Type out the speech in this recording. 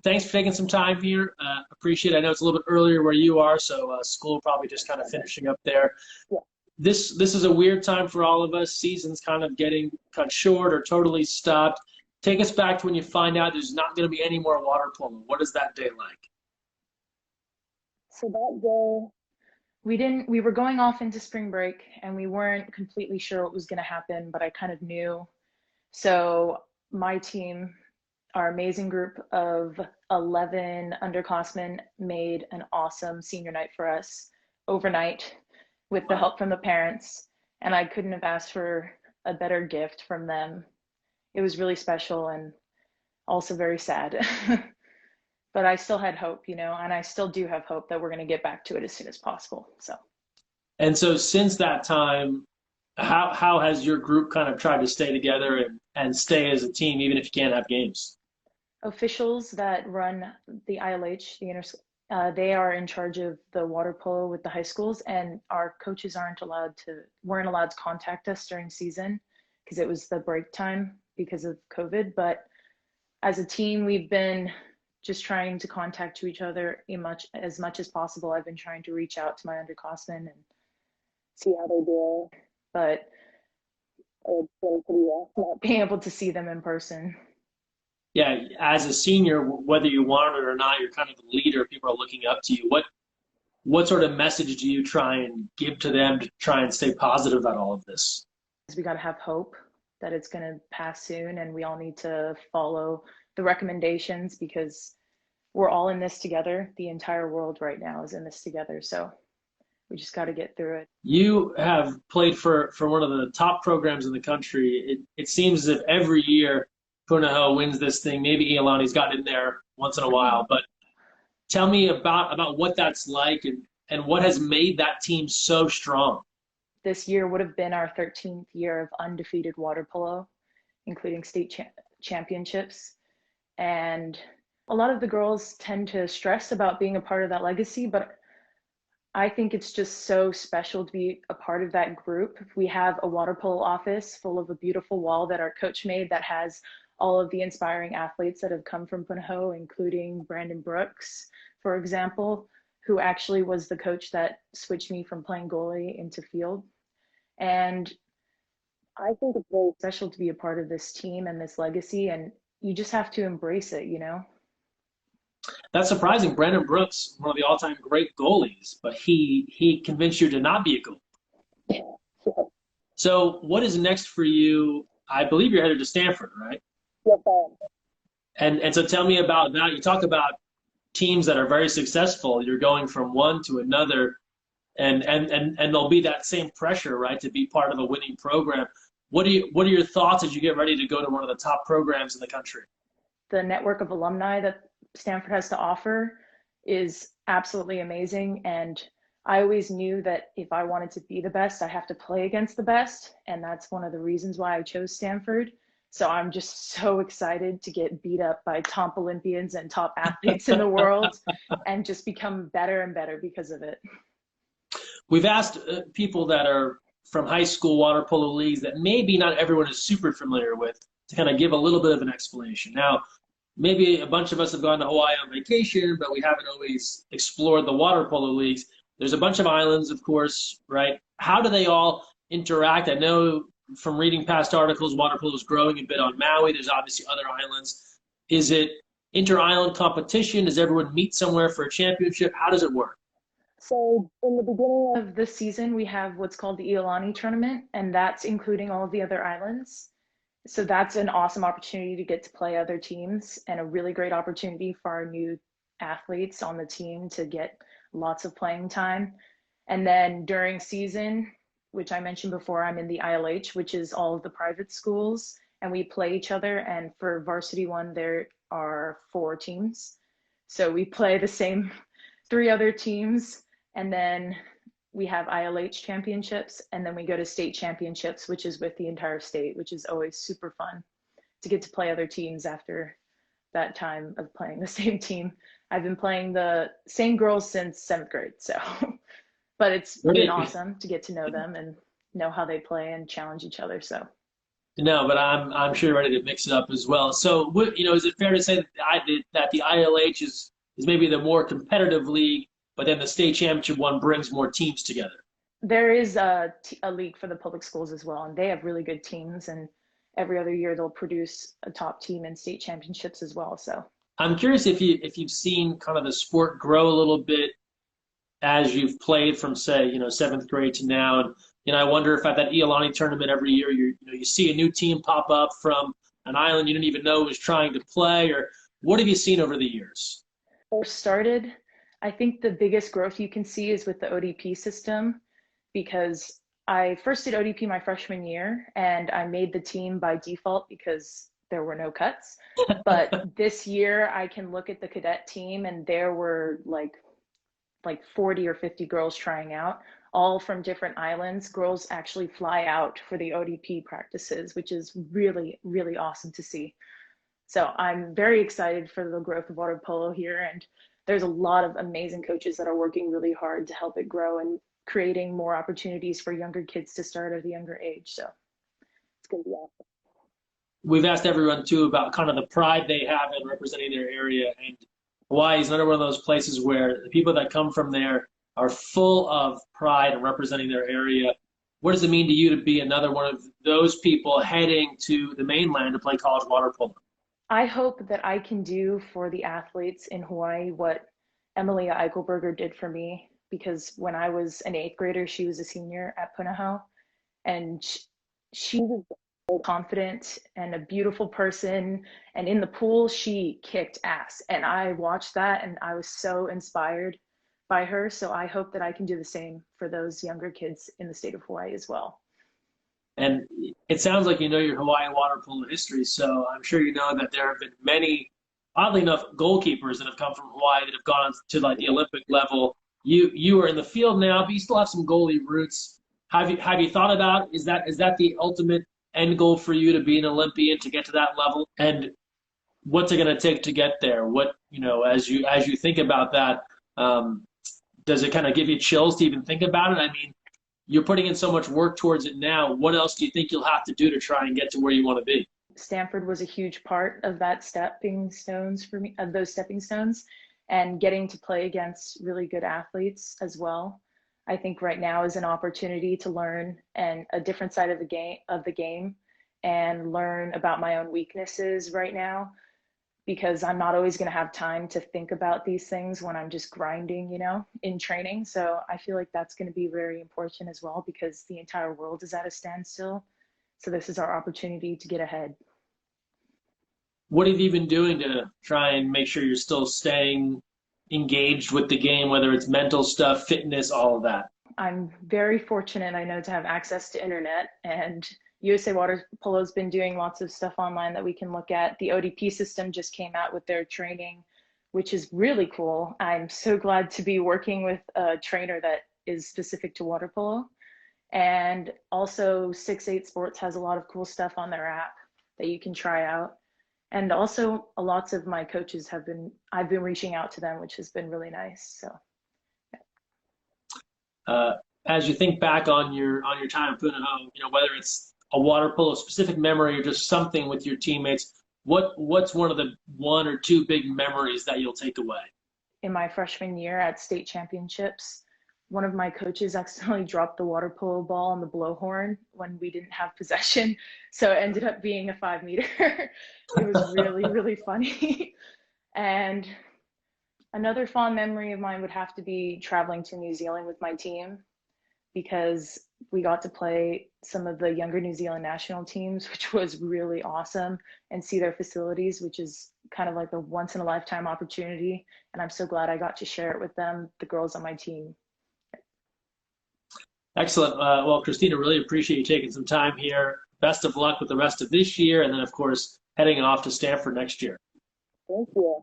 Thanks for taking some time here. Appreciate it. I know it's a little bit earlier where you are, so school probably just kind of finishing up there. Yeah. This is a weird time for all of us. Season's kind of getting cut short or totally stopped. Take us back to when you find out there's not going to be any more water polo. What is that day like? So that day, we were going off into spring break and we weren't completely sure what was going to happen, but I kind of knew. So my team, our amazing group of 11 underclassmen, made an awesome senior night for us overnight with the Wow. help from the parents. And I couldn't have asked for a better gift from them. It was really special and also very sad. But I still had hope, and I still do have hope that we're going to get back to it as soon as possible. So And so since that time, how has your group kind of tried to stay together and stay as a team, even if you can't have games? officials that run the ILH, they are in charge of the water polo with the high schools, and our coaches weren't allowed to contact us during season because it was the break time because of COVID. But as a team, we've been just trying to contact to each other as much as possible. I've been trying to reach out to my underclassmen and see how they're doing, but it's been pretty rough not being able to see them in person. Yeah, as a senior, whether you want it or not, you're kind of a leader. People are looking up to you. What sort of message do you try and give to them to try and stay positive about all of this? We got to have hope that it's going to pass soon, and we all need to follow the recommendations because we're all in this together. The entire world right now is in this together. So we just got to get through it. You have played for one of the top programs in the country. It seems as if every year Punahou wins this thing. Maybe Iolani's got in there once in a while, but tell me about what that's like and what has made that team so strong. This year would have been our 13th year of undefeated water polo, including championships. And a lot of the girls tend to stress about being a part of that legacy, but I think it's just so special to be a part of that group. We have a water polo office full of a beautiful wall that our coach made that has all of the inspiring athletes that have come from Punahou, including Brandon Brooks, for example, who actually was the coach that switched me from playing goalie into field. And I think it's very special to be a part of this team and this legacy, and you just have to embrace it. That's surprising. Brandon Brooks, one of the all-time great goalies, but he convinced you to not be a goalie. Yeah. So what is next for you? I believe you're headed to Stanford, right? Yes, I am. And so tell me about that. You talk about teams that are very successful. You're going from one to another, and there'll be that same pressure, right, to be part of a winning program. What are your thoughts as you get ready to go to one of the top programs in the country? The network of alumni that Stanford has to offer is absolutely amazing. And I always knew that if I wanted to be the best, I have to play against the best. And that's one of the reasons why I chose Stanford. So I'm just so excited to get beat up by top Olympians and top athletes in the world and just become better and better because of it. We've asked people that are from high school water polo leagues that maybe not everyone is super familiar with to kind of give a little bit of an explanation. Now, maybe a bunch of us have gone to Hawaii on vacation, but we haven't always explored the water polo leagues. There's a bunch of islands, of course, right? How do they all interact? I know from reading past articles, water polo is growing a bit on Maui. There's obviously other islands. Is it inter-island competition? Does everyone meet somewhere for a championship? How does it work? So in the beginning of the season, we have what's called the Iolani tournament, and that's including all of the other islands. So that's an awesome opportunity to get to play other teams and a really great opportunity for our new athletes on the team to get lots of playing time. And then during season, which I mentioned before, I'm in the ILH, which is all of the private schools, and we play each other. And for varsity one, there are 4 teams. So we play the same 3 other teams, and then we have ILH championships, and then we go to state championships, which is with the entire state, which is always super fun to get to play other teams after that time of playing the same team. I've been playing the same girls since 7th grade, so but it's been Great. awesome to get to know them and know how they play and challenge each other. So No, but I'm sure you're ready to mix it up as well. So, is it fair to say that the ILH is maybe the more competitive league, but then the state championship one brings more teams together? There is a league for the public schools as well, and they have really good teams. And every other year they'll produce a top team in state championships as well. So I'm curious if you've seen kind of the sport grow a little bit as you've played from, say, seventh grade to now. And I wonder if at that Iolani tournament every year you see a new team pop up from an island you didn't even know was trying to play, or what have you seen over the years? first started, I think the biggest growth you can see is with the ODP system, because I first did ODP my freshman year and I made the team by default because there were no cuts. But this year I can look at the cadet team and there were like 40 or 50 girls trying out, all from different islands. Girls actually fly out for the ODP practices, which is really, really awesome to see. So I'm very excited for the growth of water polo here. And there's a lot of amazing coaches that are working really hard to help it grow and creating more opportunities for younger kids to start at a younger age. So it's going to be awesome. We've asked everyone too about kind of the pride they have in representing their area, and Hawaii is another one of those places where the people that come from there are full of pride in representing their area. What does it mean to you to be another one of those people heading to the mainland to play college water polo? I hope that I can do for the athletes in Hawaii what Emilia Eichelberger did for me, because when I was an eighth grader, she was a senior at Punahou, and she was so confident and a beautiful person. And in the pool, she kicked ass. And I watched that and I was so inspired by her. So I hope that I can do the same for those younger kids in the state of Hawaii as well. And it sounds like you know your Hawaii water polo history, so I'm sure you know that there have been many, oddly enough, goalkeepers that have come from Hawaii that have gone to like the Olympic level. You are in the field now, but you still have some goalie roots. Have you thought about, is that the ultimate end goal for you, to be an Olympian, to get to that level? And what's it going to take to get there? What, as you think about that, does it kind of give you chills to even think about it? I mean, you're putting in so much work towards it now. What else do you think you'll have to do to try and get to where you want to be? Stanford was a huge part of that stepping stones for me, of those stepping stones, and getting to play against really good athletes as well. I think right now is an opportunity to learn and a different side of the game and learn about my own weaknesses right now, because I'm not always going to have time to think about these things when I'm just grinding, in training. So I feel like that's going to be very important as well, because the entire world is at a standstill. So this is our opportunity to get ahead. What have you been doing to try and make sure you're still staying engaged with the game, whether it's mental stuff, fitness, all of that? I'm very fortunate, I know, to have access to internet, and USA Water Polo has been doing lots of stuff online that we can look at. The ODP system just came out with their training, which is really cool. I'm so glad to be working with a trainer that is specific to water polo. And also 6-8 Sports has a lot of cool stuff on their app that you can try out. And also lots of my coaches I've been reaching out to them, which has been really nice. So As you think back on your time at Punahou, whether it's a water polo specific memory or just something with your teammates, what's one of the one or two big memories that you'll take away? In my freshman year at state championships, one of my coaches accidentally dropped the water polo ball on the blowhorn when we didn't have possession. So it ended up being a 5-meter. It was really, really funny. And another fond memory of mine would have to be traveling to New Zealand with my team, because we got to play some of the younger New Zealand national teams, which was really awesome, and see their facilities, which is kind of like a once in a lifetime opportunity. And I'm so glad I got to share it with them, the girls on my team. Excellent. Well, Christina, really appreciate you taking some time here. Best of luck with the rest of this year, and then, of course, heading off to Stanford next year. Thank you.